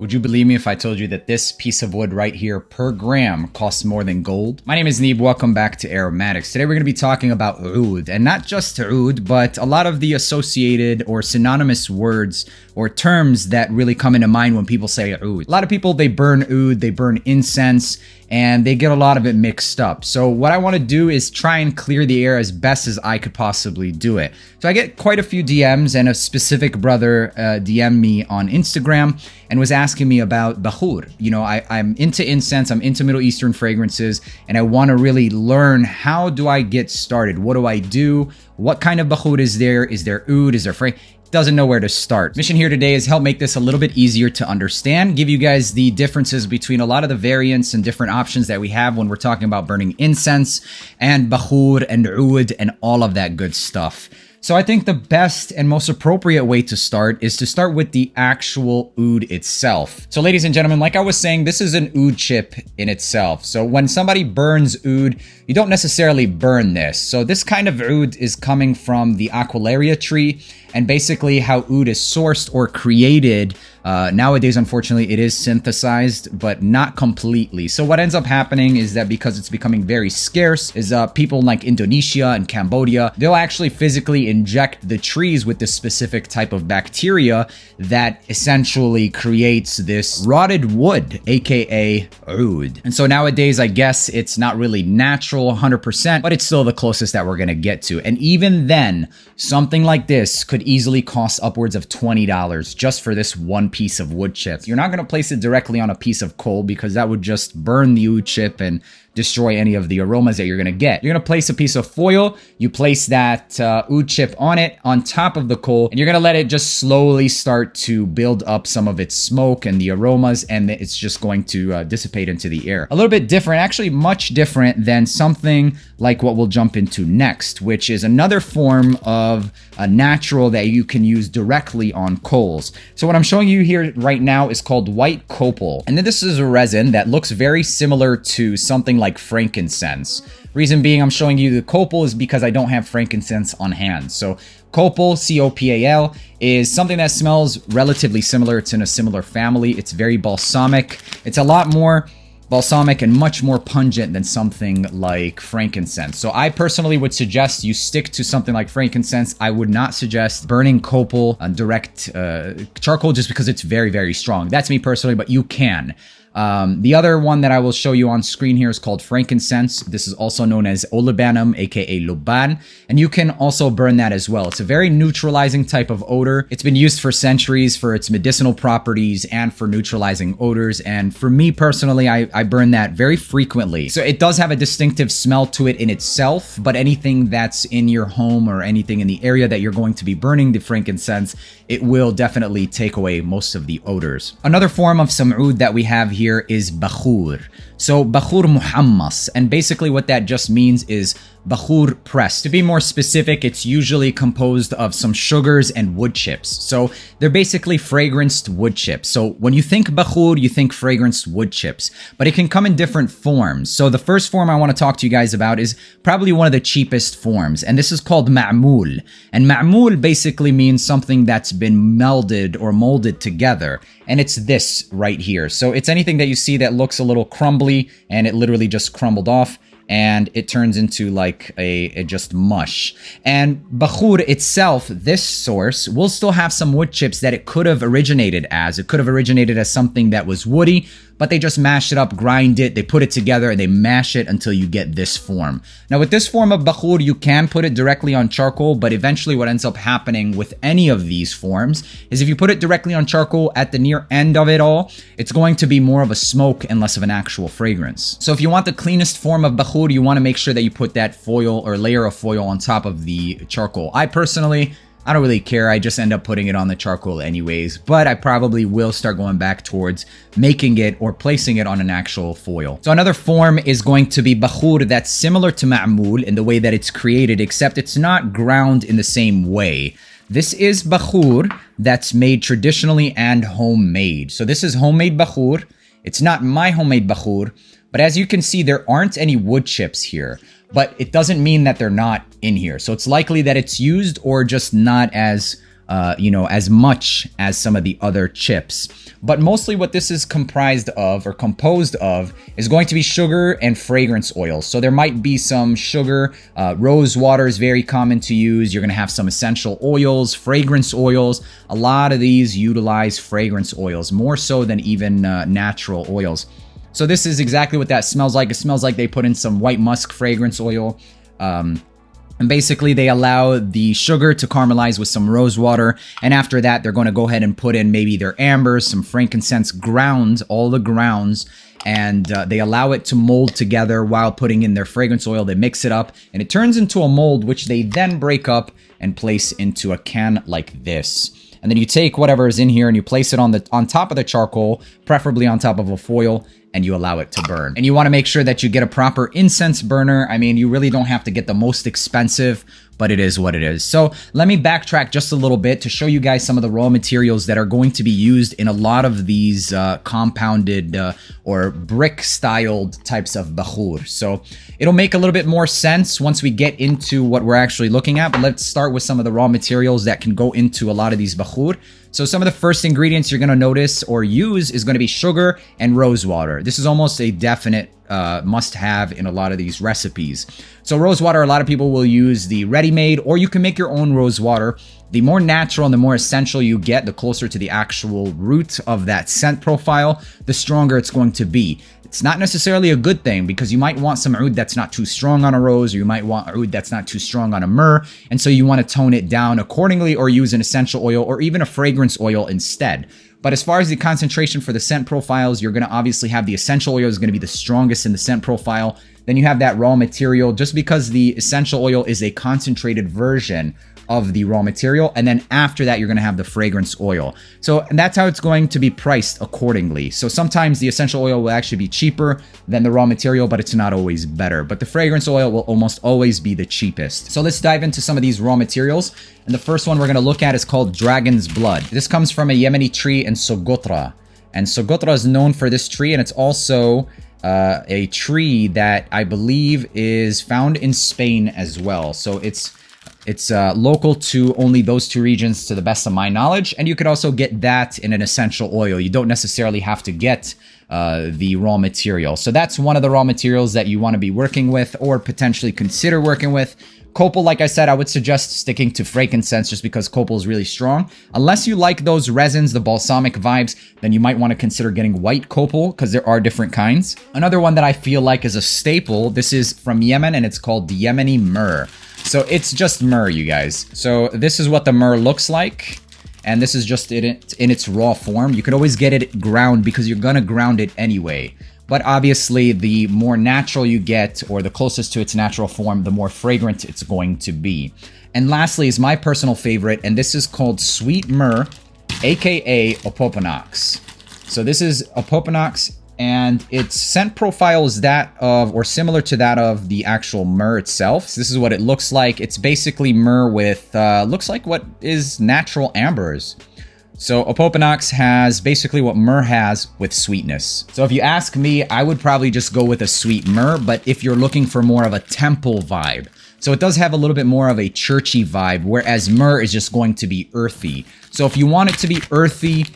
Would you believe me if I told you that this piece of wood right here per gram costs more than gold? My name is Neeb, welcome back to Aromatics. Today we're going to be talking about oud, and not just oud, but a lot of the associated or synonymous words or terms that really come into mind when people say oud. A lot of people, they burn oud, they burn incense, and they get a lot of it mixed up. So what I want to do is try and clear the air as best as I could possibly do it. So I get quite a few DMs, and a specific brother DM'd me on Instagram and was asking me about Bakhoor. You know, I'm into incense, I'm into Middle Eastern fragrances, and I want to really learn, how do I get started? What do I do? What kind of Bakhoor is there? Is there oud? Is there fragrance? Doesn't know where to start. Mission here today is help make this a little bit easier to understand, give you guys the differences between a lot of the variants and different options that we have when we're talking about burning incense and Bakhoor and oud and all of that good stuff. So I think the best and most appropriate way to start is to start with the actual oud itself. So ladies and gentlemen, like I was saying, this is an oud chip in itself. So when somebody burns oud, you don't necessarily burn this. So this kind of oud is coming from the Aquilaria tree, and basically how oud is sourced or created. Nowadays, unfortunately, it is synthesized, but not completely. So what ends up happening is that because it's becoming very scarce, is people like Indonesia and Cambodia, they'll actually physically inject the trees with this specific type of bacteria that essentially creates this rotted wood, aka oud. And so nowadays, I guess it's not really natural 100%, but it's still the closest that we're gonna get to. And even then, something like this could easily cost upwards of $20 just for this one piece of wood chip. You're not going to place it directly on a piece of coal because that would just burn the oud chip and destroy any of the aromas that you're going to get. You're going to place a piece of foil, you place that oud chip on it, on top of the coal, and you're going to let it just slowly start to build up some of its smoke and the aromas, and it's just going to dissipate into the air. A little bit different, actually much different than something like what we'll jump into next, which is another form of a natural that you can use directly on coals. So what I'm showing you here right now is called white copal. And then this is a resin that looks very similar to something like frankincense. Reason being I'm showing you the copal is because I don't have frankincense on hand. So copal, C-O-P-A-L, is something that smells relatively similar. It's in a similar family. It's very balsamic. It's a lot more balsamic and much more pungent than something like frankincense. So I personally would suggest you stick to something like frankincense. I would not suggest burning copal on direct charcoal just because it's very, very strong. That's me personally, but you can. The other one that I will show you on screen here is called frankincense. This is also known as olibanum, aka luban, and you can also burn that as well. It's a very neutralizing type of odor. It's been used for centuries for its medicinal properties and for neutralizing odors, and for me personally, I burn that very frequently. So it does have a distinctive smell to it in itself, but anything that's in your home or anything in the area that you're going to be burning the frankincense, it will definitely take away most of the odors. Another form of some oud that we have here is Bakhoor. So Bakhoor muhammas, and basically what that just means is Bakhoor pressed. To be more specific, it's usually composed of some sugars and wood chips. So they're basically fragranced wood chips. So when you think Bakhoor, you think fragranced wood chips, but it can come in different forms. So the first form I want to talk to you guys about is probably one of the cheapest forms, and this is called ma'mool. And ma'mool basically means something that's been melded or molded together, and it's this right here. So it's anything that you see that looks a little crumbly, and it literally just crumbled off, and it turns into like a just mush. And Bakhoor itself, this source, will still have some wood chips that it could have originated as. It could have originated as something that was woody, but they just mash it up, grind it, they put it together, and they mash it until you get this form. Now with this form of Bakhoor, you can put it directly on charcoal, but eventually what ends up happening with any of these forms is if you put it directly on charcoal at the near end of it all, it's going to be more of a smoke and less of an actual fragrance. So if you want the cleanest form of Bakhoor, you want to make sure that you put that foil or layer of foil on top of the charcoal. I don't really care, I just end up putting it on the charcoal anyways, but I probably will start going back towards making it or placing it on an actual foil. So another form is going to be Bakhoor that's similar to ma'mool in the way that it's created, except it's not ground in the same way. This is Bakhoor that's made traditionally and homemade. So this is homemade Bakhoor. It's not my homemade Bakhoor, but as you can see, there aren't any wood chips here. But it doesn't mean that they're not in here. So it's likely that it's used or just not as you know, as much as some of the other chips. But mostly what this is comprised of or composed of is going to be sugar and fragrance oils. So there might be some sugar, rose water is very common to use. You're going to have some essential oils, fragrance oils. A lot of these utilize fragrance oils more so than even natural oils. So this is exactly what that smells like. It smells like they put in some white musk fragrance oil. And basically they allow the sugar to caramelize with some rose water. And after that, they're going to go ahead and put in maybe their ambers, some frankincense grounds, all the grounds. And they allow it to mold together while putting in their fragrance oil. They mix it up and it turns into a mold, which they then break up and place into a can like this. And then you take whatever is in here and you place it on top of the charcoal, preferably on top of a foil, and you allow it to burn. And you want to make sure that you get a proper incense burner. I mean, you really don't have to get the most expensive, but it is what it is. So let me backtrack just a little bit to show you guys some of the raw materials that are going to be used in a lot of these compounded or brick-styled types of bakhoor. So it'll make a little bit more sense once we get into what we're actually looking at. But let's start with some of the raw materials that can go into a lot of these bakhoor. So some of the first ingredients you're going to notice or use is going to be sugar and rose water. This is almost a definite must-have in a lot of these recipes. So rose water, a lot of people will use the ready-made, or you can make your own rose water. The more natural and the more essential you get, the closer to the actual root of that scent profile, the stronger it's going to be. It's not necessarily a good thing because you might want some oud that's not too strong on a rose, or you might want oud that's not too strong on a myrrh, and so you want to tone it down accordingly or use an essential oil or even a fragrance oil instead. But as far as the concentration for the scent profiles, you're going to obviously have the essential oil is going to be the strongest in the scent profile. Then you have that raw material, just because the essential oil is a concentrated version of the raw material. And then after that, you're going to have the fragrance oil. So and that's how it's going to be priced accordingly. So sometimes the essential oil will actually be cheaper than the raw material, but it's not always better. But the fragrance oil will almost always be the cheapest. So let's dive into some of these raw materials. And the first one we're going to look at is called dragon's blood. This comes from a Yemeni tree in Socotra. And Socotra is known for this tree, and it's also a tree that I believe is found in Spain as well. So it's local to only those two regions to the best of my knowledge. And you could also get that in an essential oil. You don't necessarily have to get the raw material. So that's one of the raw materials that you want to be working with or potentially consider working with. Copal, like I said, I would suggest sticking to frankincense just because copal is really strong. Unless you like those resins, the balsamic vibes, then you might want to consider getting white copal because there are different kinds. Another one that I feel like is a staple, this is from Yemen and it's called the Yemeni myrrh. So it's just myrrh, you guys. So this is what the myrrh looks like. And this is just in its raw form. You could always get it ground because you're going to ground it anyway. But obviously, the more natural you get, or the closest to its natural form, the more fragrant it's going to be. And lastly is my personal favorite, and this is called sweet myrrh, aka opoponax. So this is opoponax, and its scent profile is that of, or similar to that of the actual myrrh itself. So this is what it looks like. It's basically myrrh with, looks like what is natural ambers. So opoponax has basically what myrrh has with sweetness. So if you ask me, I would probably just go with a sweet myrrh, but if you're looking for more of a temple vibe. So it does have a little bit more of a churchy vibe, whereas myrrh is just going to be earthy. So if you want it to be earthy,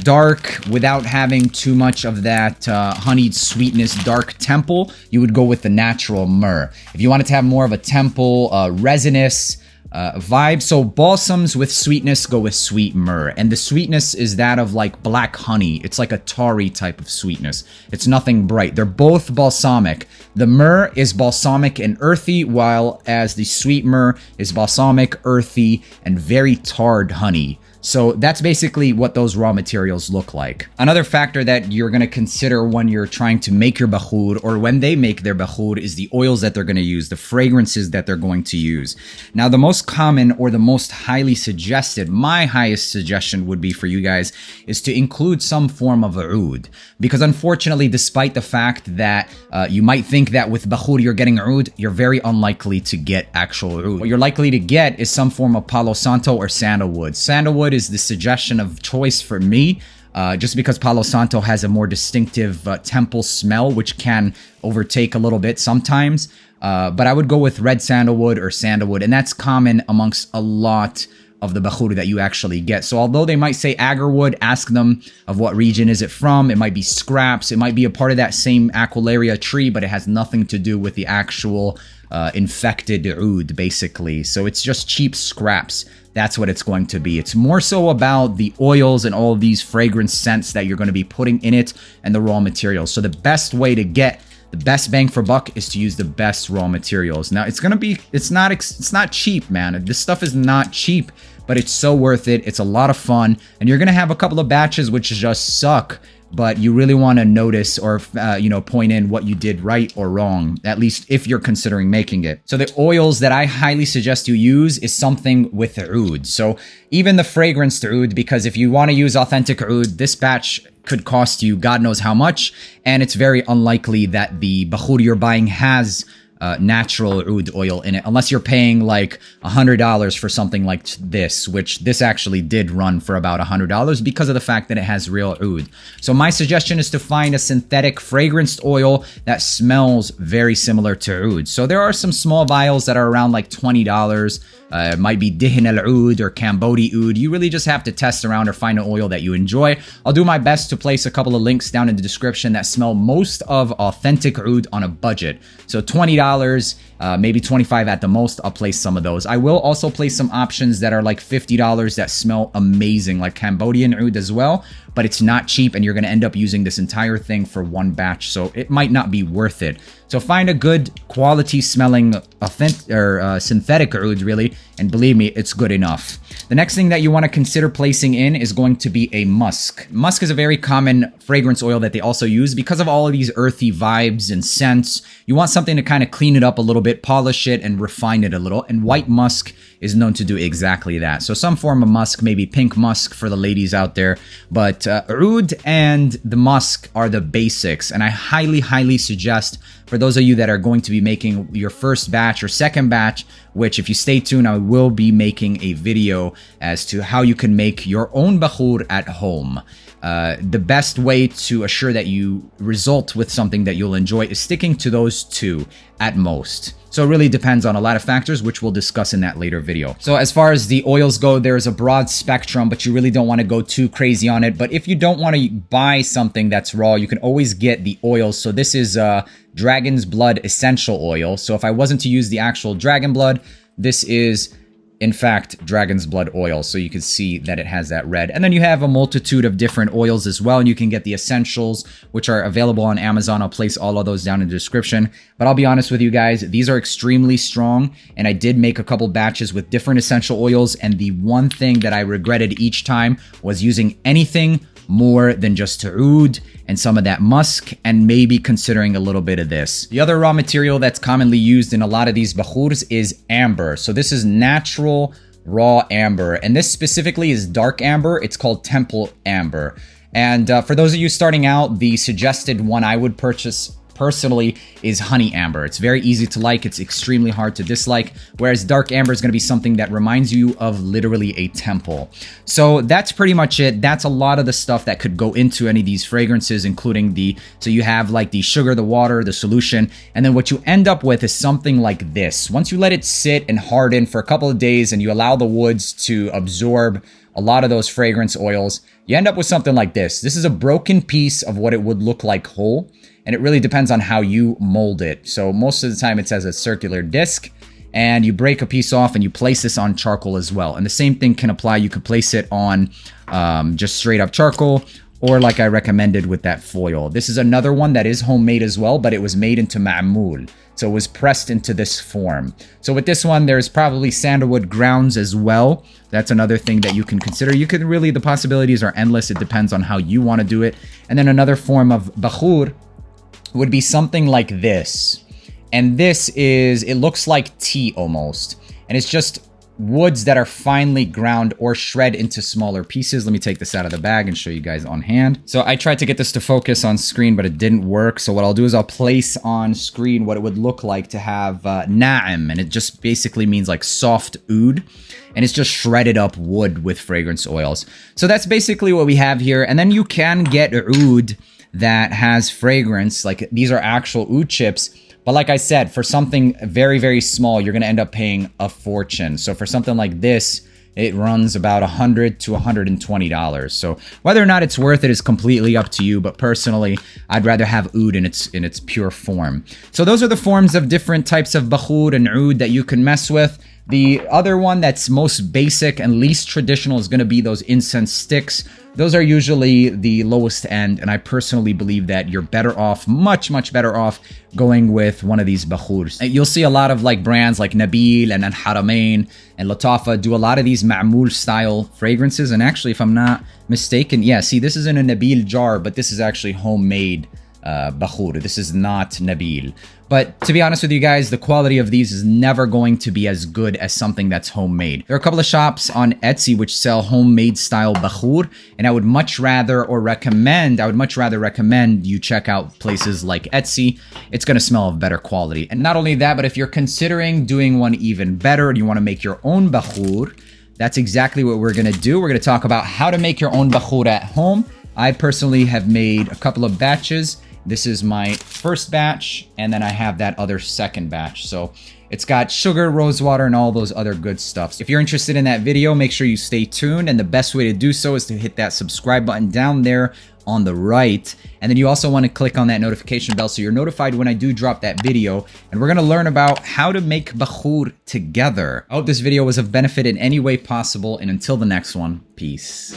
dark, without having too much of that honeyed sweetness, dark temple, you would go with the natural myrrh. If you want it to have more of a temple, resinous, vibe. So balsams with sweetness go with sweet myrrh. And the sweetness is that of like black honey. It's like a tarry type of sweetness. It's nothing bright. They're both balsamic. The myrrh is balsamic and earthy, while as the sweet myrrh is balsamic, earthy, and very tarred honey. So that's basically what those raw materials look like. Another factor that you're going to consider when you're trying to make your bakhoor, or when they make their bakhoor, is the oils that they're going to use, the fragrances that they're going to use. Now, the most common or the most highly suggested, my highest suggestion would be for you guys, is to include some form of oud. Because unfortunately, despite the fact that you might think that with bakhoor you're getting oud, you're very unlikely to get actual oud. What you're likely to get is some form of Palo Santo or sandalwood. Sandalwood is the suggestion of choice for me, just because Palo Santo has a more distinctive temple smell, which can overtake a little bit sometimes. But I would go with red sandalwood or sandalwood, and that's common amongst a lot of the Bakhoor that you actually get. So although they might say agarwood, ask them of what region is it from. It might be scraps. It might be a part of that same Aquilaria tree, but it has nothing to do with the actual infected oud, basically. So it's just cheap scraps. That's what it's going to be. It's more so about the oils and all of these fragrance scents that you're going to be putting in it and the raw materials. So the best way to get the best bang for buck is to use the best raw materials. Now it's not cheap, man. This stuff is not cheap, but it's so worth it. It's a lot of fun, and you're going to have a couple of batches which just suck, but you really want to notice or, point in what you did right or wrong, at least if you're considering making it. So the oils that I highly suggest you use is something with oud. So even the fragranced oud, because if you want to use authentic oud, this batch could cost you God knows how much, and it's very unlikely that the Bakhoor you're buying has natural oud oil in it, unless you're paying like $100 for something like this, which this actually did run for about $100 because of the fact that it has real oud. So my suggestion is to find a synthetic fragranced oil that smells very similar to oud. So there are some small vials that are around like $20. It might be Dihin al Oud or Cambodi Oud. You really just have to test around or find an oil that you enjoy. I'll do my best to place a couple of links down in the description that smell most of authentic oud on a budget. So $20, maybe $25 at the most. I'll place some of those. I will also place some options that are like $50 that smell amazing, like Cambodian oud as well, but it's not cheap and you're going to end up using this entire thing for one batch, so it might not be worth it. So find a good quality smelling authentic or synthetic oud, really, and believe me, it's good enough. The next thing that you want to consider placing in is going to be a musk. Musk is a very common fragrance oil that they also use because of all of these earthy vibes and scents. You want something to kind of clean it up a little bit, polish it, and refine it a little, and white musk is known to do exactly that. So some form of musk, maybe pink musk for the ladies out there, but oud and the musk are the basics, and I highly suggest for those of you that are going to be making your first batch or second batch, which if you stay tuned, I will be making a video as to how you can make your own Bakhoor at home. The best way to assure that you result with something that you'll enjoy is sticking to those two at most. So it really depends on a lot of factors, which we'll discuss in that later video. So as far as the oils go, there's a broad spectrum, but you really don't want to go too crazy on it. But if you don't want to buy something that's raw, you can always get the oils. So this is Dragon's Blood Essential Oil. So if I wasn't to use the actual dragon blood, this is in fact dragon's blood oil, so you can see that it has that red. And then you have a multitude of different oils as well, and you can get the essentials, which are available on Amazon. I'll place all of those down in the description. But I'll be honest with you guys, these are extremely strong, and I did make a couple batches with different essential oils, and the one thing that I regretted each time was using anything more than just oud and some of that musk, and maybe considering a little bit of this. The other raw material that's commonly used in a lot of these Bakhoors is amber. So this is natural raw amber, and this specifically is dark amber. It's called temple amber. And for those of you starting out, the suggested one I would purchase personally is honey amber. It's very easy to like, it's extremely hard to dislike, whereas dark amber is going to be something that reminds you of literally a temple. So that's pretty much it. That's a lot of the stuff that could go into any of these fragrances, including so you have like the sugar, the water, the solution, and then what you end up with is something like this. Once you let it sit and harden for a couple of days and you allow the woods to absorb a lot of those fragrance oils, you end up with something like this. This is a broken piece of what it would look like whole, and it really depends on how you mold it. So most of the time it's as a circular disc, and you break a piece off and you place this on charcoal as well. And the same thing can apply. You could place it on just straight up charcoal, or like I recommended with that foil. This is another one that is homemade as well, but it was made into ma'moul. So it was pressed into this form. So with this one, there's probably sandalwood grounds as well. That's another thing that you can consider. You can really, the possibilities are endless. It depends on how you want to do it. And then another form of Bakhoor would be something like this. And this is, it looks like tea almost. And it's just woods that are finely ground or shred into smaller pieces. Let me take this out of the bag and show you guys on hand. So I tried to get this to focus on screen, but it didn't work. So what I'll do is I'll place on screen what it would look like to have na'am, and it just basically means like soft oud, and it's just shredded up wood with fragrance oils. So that's basically what we have here. And then you can get oud that has fragrance, like these are actual oud chips. But like I said, for something very, very small, you're going to end up paying a fortune. So for something like this, it runs about $100 to $120. So whether or not it's worth it is completely up to you, but personally, I'd rather have oud in its pure form. So those are the forms of different types of bakhoor and oud that you can mess with. The other one that's most basic and least traditional is going to be those incense sticks. Those are usually the lowest end, and I personally believe that you're better off, much better off, going with one of these bakhoors. You'll see a lot of like brands like Nabil and Haramain and Lattafa do a lot of these ma'mool style fragrances, and actually, if I'm not mistaken, yeah, see, this is in a Nabil jar, but this is actually homemade bakhoor. This is not Nabil. But to be honest with you guys, the quality of these is never going to be as good as something that's homemade. There are a couple of shops on Etsy which sell homemade style bakhoor, and I would much rather recommend you check out places like Etsy. It's going to smell of better quality. And not only that, but if you're considering doing one even better and you want to make your own bakhoor, that's exactly what we're going to do. We're going to talk about how to make your own bakhoor at home. I personally have made a couple of batches. This is my first batch, and then I have that other second batch. So it's got sugar, rose water, and all those other good stuff. If you're interested in that video, make sure you stay tuned. And the best way to do so is to hit that subscribe button down there on the right. And then you also want to click on that notification bell so you're notified when I do drop that video. And we're going to learn about how to make bakhoor together. I hope this video was of benefit in any way possible. And until the next one, peace.